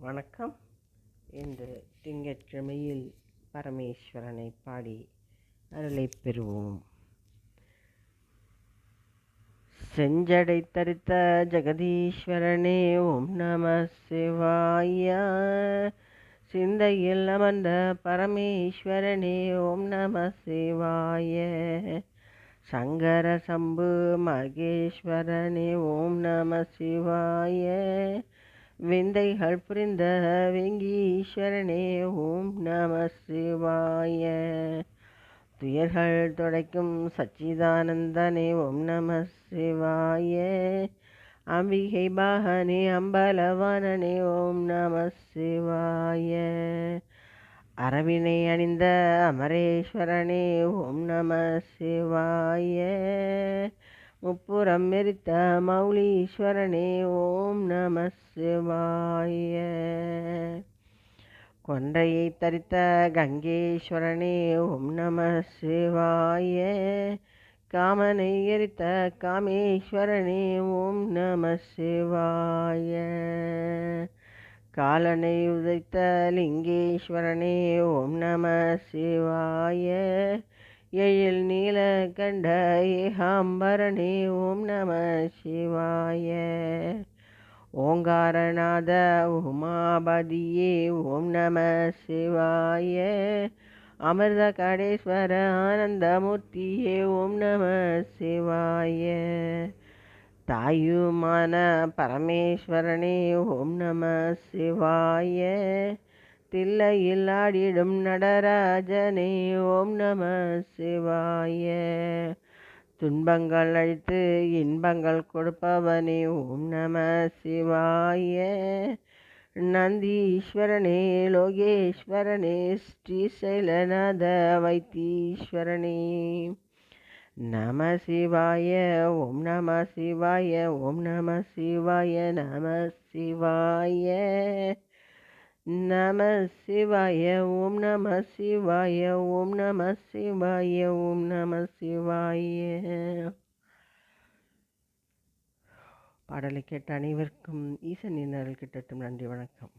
வணக்கம். இன்று திங்கட்கிழமையில் பரமேஸ்வரனை பாடி அருளை பெறுவோம். செஞ்சடை தரித்த ஜெகதீஸ்வரனே ஓம் நம சிவாய. சிந்தையில் அமர்ந்த பரமேஸ்வரனே ஓம் நம சிவாய. சங்கர சம்பு மகேஸ்வரனே ஓம் நம சிவாய. விந்தைகள் புரிந்த வெங்கீஸ்வரனே ஓம் நம சிவாய. துயர்கள் துடைக்கும் சச்சிதானந்தனே ஓம் நம சிவாய. அம்பிகை பாகனே அம்பலவானனே ஓம் நம சிவாய. அரவினை அணிந்த அமரேஸ்வரனே ஓம் நம சிவாய. முப்புறம் எரித்த மௌலீஸ்வரனே ஓம் நம சிவாய. கொன்றையை தரித்த கங்கேஸ்வரனே ஓம் நம சிவாய. காமனை எரித்த காமேஸ்வரனே ஓம் நம சிவாய. காலனை உதைத்த லிங்கேஸ்வரனே ஓம் நம சிவாய. எழில் நீல கண்ட ஏகாம்பரனே ஓம் நம சிவாய. ஓங்காரநாத உமாபதியே ஓம் நம சிவாய. அமிர்த கடேஸ்வர ஆனந்தமூர்த்தியே ஓம் நம சிவாய. தாயுமான பரமேஸ்வரனே ஓம் நம சிவாய. தில்லையில் ஆடிடும் நடராஜனே ஓம் நம சிவாய. துன்பங்கள் அழித்து இன்பங்கள் கொடுப்பவனே ஓம் நம சிவாய. நந்தீஸ்வரனே லோகேஸ்வரனே ஸ்ரீசைலநாத வைத்தீஸ்வரனே நம சிவாய. ஓம் நம சிவாய. ஓம் நம சிவாய. நம சிவாய. நம சிவாய. ஓம் நம சிவாய. ஓம் நம சிவாய. ஓம் நம சிவாய. பாடலை கேட்ட அனைவருக்கும் ஈசனின் அருள் கிட்டட்டும். நன்றி, வணக்கம்.